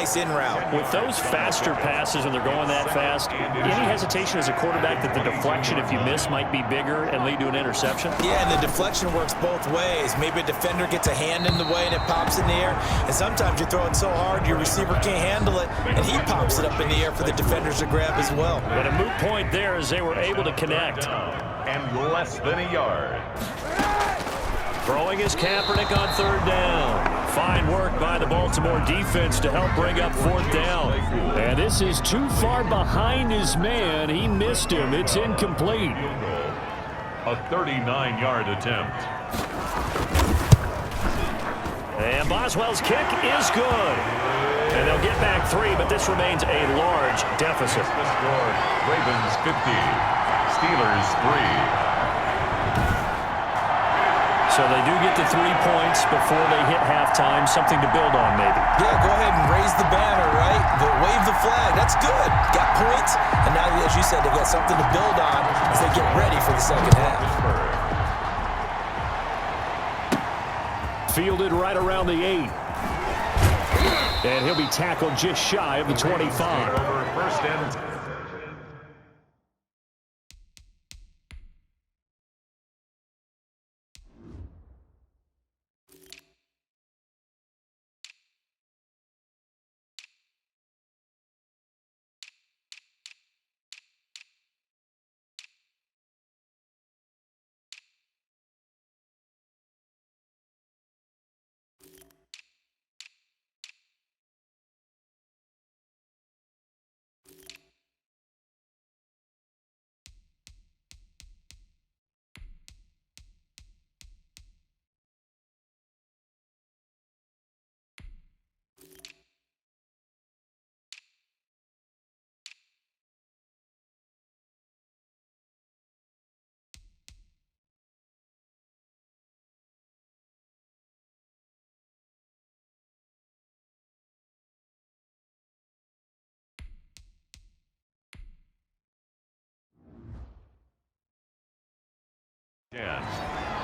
nice in route. With those faster passes when they're going that fast, any hesitation as a quarterback that the deflection, if you miss, might be bigger and lead to an interception? Yeah, and the deflection works both ways. Maybe a defender gets a hand in the way and it pops in the air. And sometimes you throw it so hard your receiver can't handle it, and he pops it up in the air for the defenders to grab as well. But a moot point there as they were able to connect. And less than a yard. Throwing is Kaepernick on third down. Fine work by the Baltimore defense to help bring up fourth down. And this is too far behind his man. He missed him. It's incomplete. A 39-yard attempt. And Boswell's kick is good. And they'll get back 3, but this remains a large deficit. The score, Ravens 50, Steelers 3. So they do get the 3 points before they hit halftime. Something to build on, maybe. Yeah, go ahead and raise the banner, right? Wave the flag. That's good. Got points. And now, as you said, they've got something to build on as they get ready for the second half. Fielded right around the 8. And he'll be tackled just shy of the 25. Over first and 10.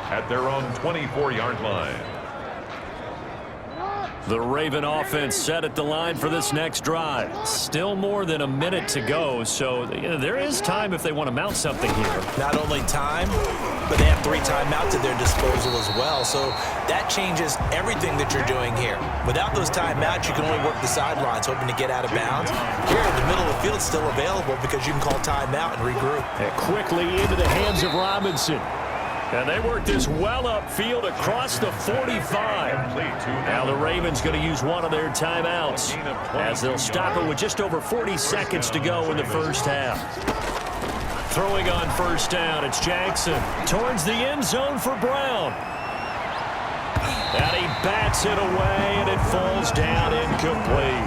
At their own 24-yard line. The Raven offense set at the line for this next drive. Still more than a minute to go, so there is time if they want to mount something here. Not only time, but they have 3 timeouts at their disposal as well, so that changes everything that you're doing here. Without those timeouts, you can only work the sidelines, hoping to get out of bounds. Here, the middle of the field is still available because you can call timeout and regroup. And quickly into the hands of Robinson. And they work this well upfield across the 45. Now the Ravens going to use one of their timeouts as they'll stop it with just over 40 seconds to go in the first half. Throwing on first down, it's Jackson towards the end zone for Brown. And he bats it away, and it falls down incomplete.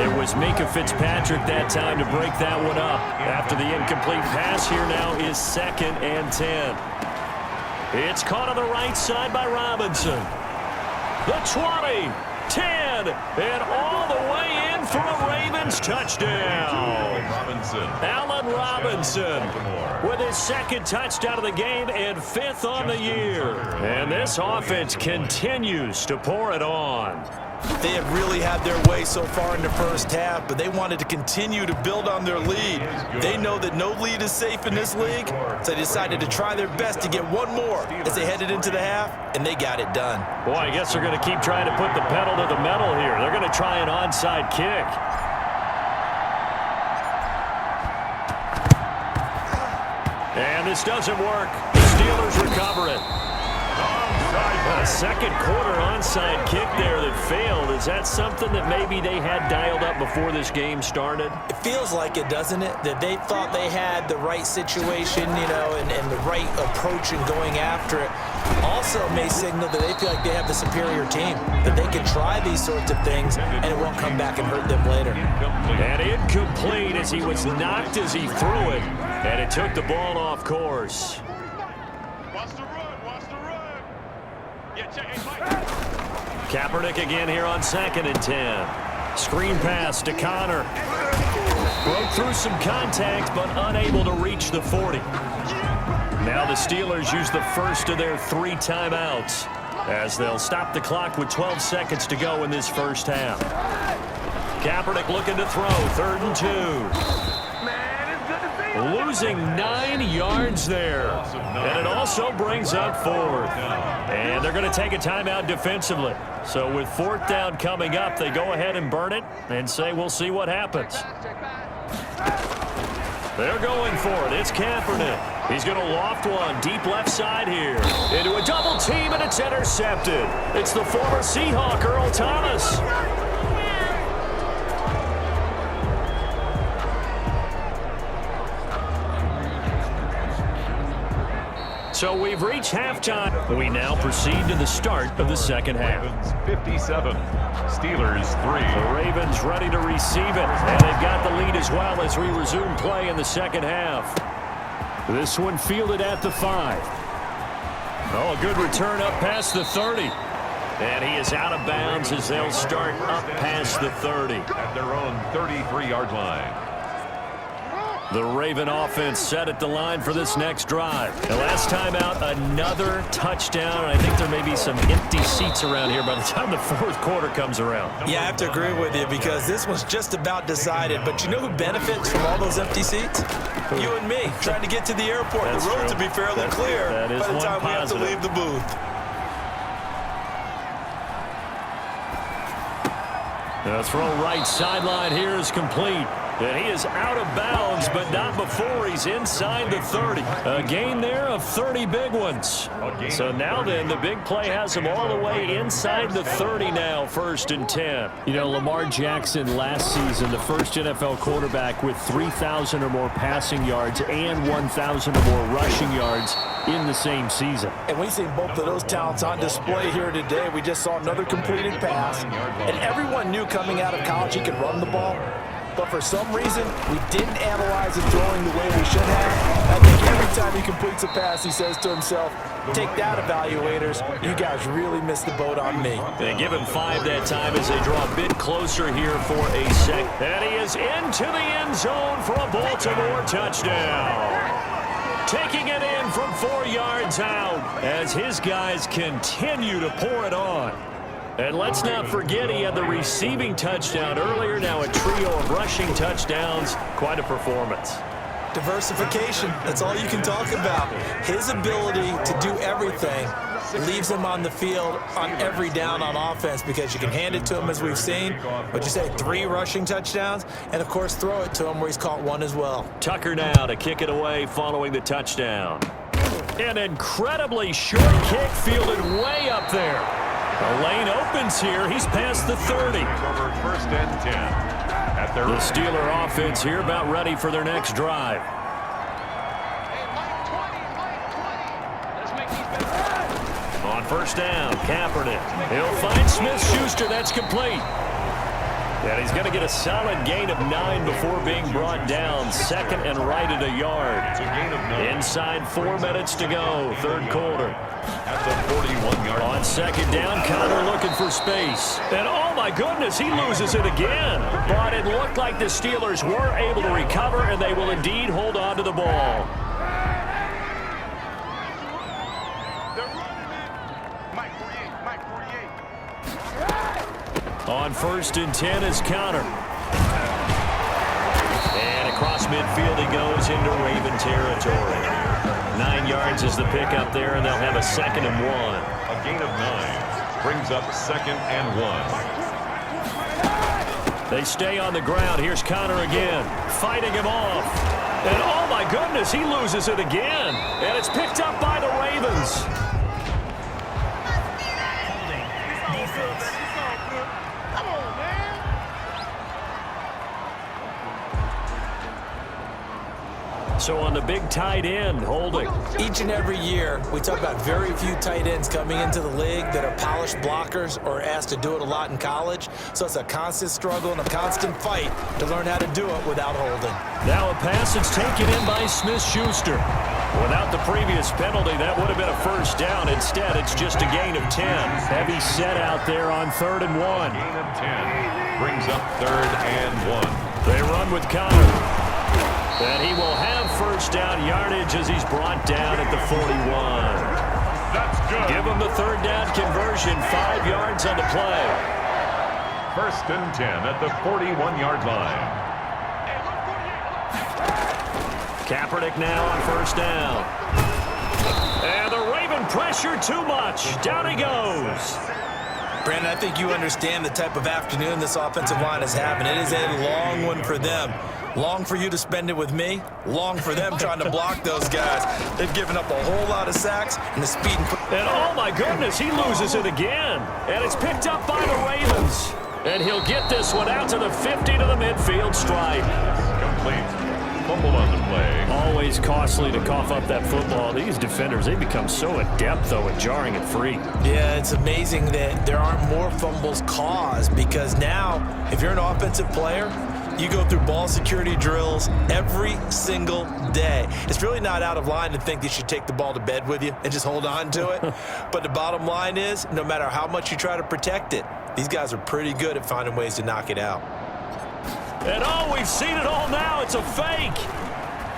It was Minka Fitzpatrick that time to break that one up. After the incomplete pass, here now is 2nd and 10. It's caught on the right side by Robinson. The 20, 10, and all the way in for a Ravens touchdown. Allen Robinson with his 2nd touchdown of the game and 5th on the year. And this offense continues to pour it on. They have really had their way so far in the first half, but they wanted to continue to build on their lead. They know that no lead is safe in this league, so they decided to try their best to get one more as they headed into the half, and they got it done. Boy, I guess they're going to keep trying to put the pedal to the metal here. They're going to try an onside kick. And this doesn't work. The Steelers recover it. A second quarter onside kick there that failed. Is that something that maybe they had dialed up before this game started? It feels like it, doesn't it? That they thought they had the right situation, you know, and the right approach in going after it. Also may signal that they feel like they have the superior team, that they can try these sorts of things and it won't come back and hurt them later. And incomplete as he was knocked as he threw it, and it took the ball off course. Kaepernick again here on 2nd and 10. Screen pass to Connor. Broke through some contact, but unable to reach the 40. Now the Steelers use the first of their 3 timeouts as they'll stop the clock with 12 seconds to go in this first half. Kaepernick looking to throw. 3rd and 2. Losing 9 yards there. And it also brings up 4th. And they're going to take a timeout defensively. So with 4th down coming up, they go ahead and burn it and say we'll see what happens. They're going for it. It's Kaepernick. He's going to loft one deep left side here. Into a double team, and it's intercepted. It's the former Seahawk, Earl Thomas. So we've reached halftime. We now proceed to the start of the second half. Ravens 57, Steelers 3. The Ravens ready to receive it, and they've got the lead as well as we resume play in the second half. This one fielded at the 5. Oh, a good return up past the 30. And he is out of bounds as they'll start up past the 30. At their own 33-yard line. The Raven offense set at the line for this next drive. The last time out, another touchdown. I think there may be some empty seats around here by the time the 4th quarter comes around. Yeah, I have to agree with you because this one's just about decided. But you know who benefits from all those empty seats? You and me, trying to get to the airport. That's the roads true. will be fairly clear that is by the time we have to positive. leave the booth. The throw right sideline here is complete. And he is out of bounds, but not before he's inside the 30. A gain there of 30 big ones. So now then, the big play has him all the way inside the 30 now, 1st and 10. You know, Lamar Jackson last season, the first NFL quarterback with 3,000 or more passing yards and 1,000 or more rushing yards in the same season. And we've seen both of those talents on display here today. We just saw another completed pass. And everyone knew coming out of college he could run the ball. But for some reason, we didn't analyze his throwing the way we should have. I think every time he completes a pass, he says to himself, take that, evaluators. You guys really missed the boat on me. They give him 5 that time as they draw a bit closer here for a sec. And he is into the end zone for a Baltimore touchdown. Taking it in from 4 yards out as his guys continue to pour it on. And let's not forget he had the receiving touchdown earlier. Now a trio of rushing touchdowns. Quite a performance. Diversification, that's all you can talk about. His ability to do everything leaves him on the field on every down on offense because you can hand it to him as we've seen. What'd you say, 3 rushing touchdowns? And, of course, throw it to him where he's caught 1 as well. Tucker now to kick it away following the touchdown. An incredibly short kick fielded way up there. The lane opens here. He's past the 30. Over 1st and 10. At their The Steeler offense here about ready for their next drive. On 1st down, Kaepernick. He'll find Smith-Schuster. That's complete. And he's going to get a solid gain of 9 before being brought down. 2nd and right at a yard. It's a gain of 9. Inside 4 minutes to go, 3rd quarter. At the 41-yard line. On 2nd down, Connor looking for space. And oh my goodness, he loses it again. But it looked like the Steelers were able to recover, and they will indeed hold on to the ball. On 1st and 10 is Connor. And across midfield he goes into Raven territory. 9 yards is the pickup there, and they'll have a 2nd and 1. A gain of 9 brings up 2nd and 1. They stay on the ground. Here's Connor again, fighting him off. And oh my goodness, he loses it again. And it's picked up by the Ravens. So on the big tight end, holding. Each and every year, we talk about very few tight ends coming into the league that are polished blockers or asked to do it a lot in college. So it's a constant struggle and a constant fight to learn how to do it without holding. Now a pass is taken in by Smith-Schuster. Without the previous penalty, that would have been a 1st down. Instead, it's just a gain of 10. Heavy set out there on 3rd and 1. Gain of 10 brings up 3rd and 1. They run with Connor. And he will have 1st down yardage as he's brought down at the 41. That's good. Give him the 3rd down conversion, 5 yards on the play. First and 10 at the 41-yard line. Kaepernick now on first down. And the Raven pressure too much. Down he goes. Brandon, I think you understand the type of afternoon this offensive line is having. It is a long one for them. Long for you to spend it with me. Long for them trying to block those guys. They've given up a whole lot of sacks and the speed. And oh my goodness, he loses it again. And it's picked up by the Ravens. And he'll get this one out to the 50 to the midfield stripe. Complete. Fumble on the play. Always costly to cough up that football. These defenders, they become so adept, though, at jarring it free. Yeah, it's amazing that there aren't more fumbles caused, because now, if you're an offensive player, you go through ball security drills every single day. It's really not out of line to think you should take the ball to bed with you and just hold on to it. But the bottom line is, no matter how much you try to protect it, these guys are pretty good at finding ways to knock it out. And oh, we've seen it all now. It's a fake.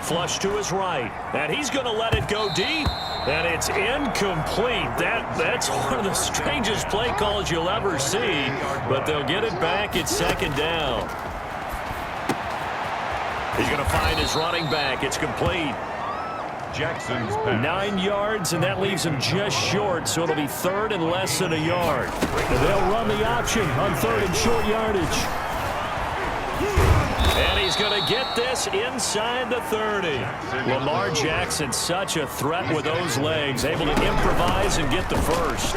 Flush to his right. And he's going to let it go deep. And it's incomplete. That's one of the strangest play calls you'll ever see. But they'll get it back at second down. He's going to find his running back. It's complete. Jackson's pass. 9 yards, and that leaves him just short, so it'll be third and less than a yard. And they'll run the option on third and short yardage. And he's going to get this inside the 30. Lamar Jackson, such a threat with those legs, able to improvise and get the first.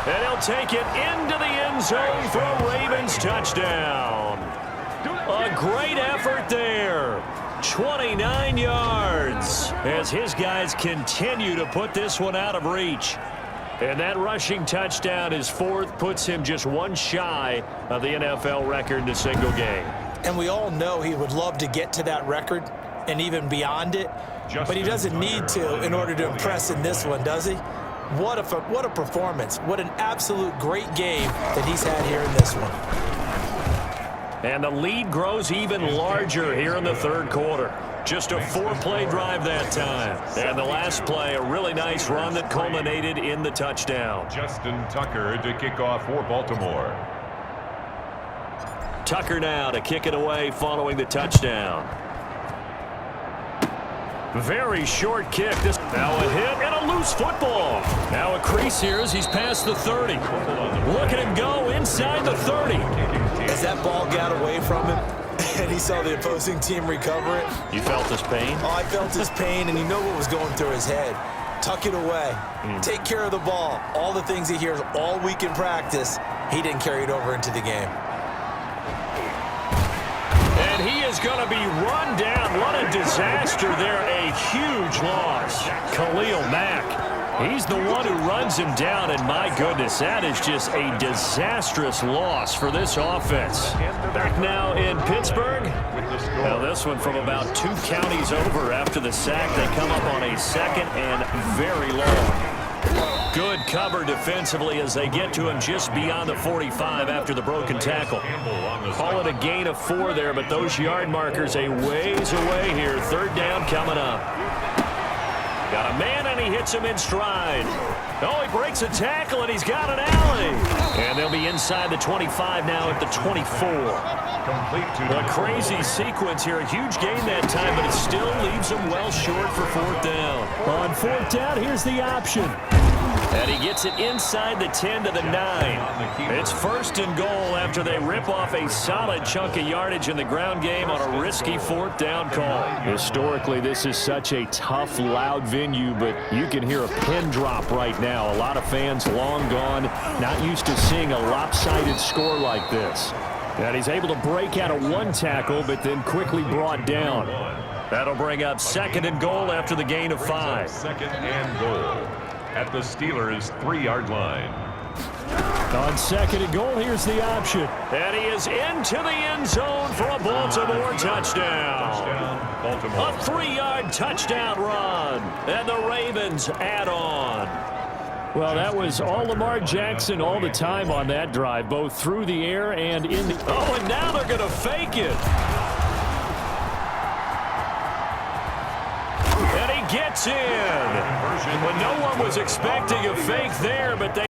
And he'll take it into the end zone for a Ravens touchdown. A great effort there. 29 yards as his guys continue to put this one out of reach. And that rushing touchdown, his fourth, puts him just one shy of the NFL record in a single game. And we all know he would love to get to that record and even beyond it, but he doesn't need to in order to impress in this one, does he? What a performance. What an absolute great game that he's had here in this one. And the lead grows even larger here in the third quarter. Just a 4-play drive that time. And the last play, a really nice run that culminated in the touchdown. Justin Tucker to kick off for Baltimore. Tucker now to kick it away following the touchdown. Very short kick. This now a hit and a loose football. Now a crease here as he's past the 30. Look at him go inside the 30. As that ball got away from him and he saw the opposing team recover it. You felt his pain? Oh, I felt his pain, and you know what was going through his head. Tuck it away. Take care of the ball. All the things he hears all week in practice, he didn't carry it over into the game. And he is going to be run down. What a disaster there. A huge loss. Khalil Mack. He's the one who runs him down, and my goodness, that is just a disastrous loss for this offense. Back now in Pittsburgh. Now this one from about 2 counties over after the sack. They come up on a second and very long. Good cover defensively as they get to him just beyond the 45 after the broken tackle. Call it a gain of 4 there, but those yard markers a ways away here. Third down coming up. Got a man, and he hits him in stride. Oh, he breaks a tackle, and he's got an alley. And they'll be inside the 25 now at the 24. A crazy sequence here. A huge gain that time, but it still leaves him well short for fourth down. On fourth down, here's the option. And he gets it inside the 10 to the 9. It's first and goal after they rip off a solid chunk of yardage in the ground game on a risky fourth down call. Historically, this is such a tough, loud venue, but you can hear a pin drop right now. A lot of fans long gone, not used to seeing a lopsided score like this. And he's able to break out of one tackle, but then quickly brought down. That'll bring up second and goal after the gain of 5. Second and goal at the Steelers' 3-yard line. On second and goal, here's the option. And he is into the end zone for a Baltimore touchdown. Baltimore. A 3-yard touchdown run. And the Ravens add on. Well, that was all Lamar Jackson all the time on that drive, both through the air and in the... Oh, and now they're going to fake it. And he gets in. When no one was expecting a fake there, but they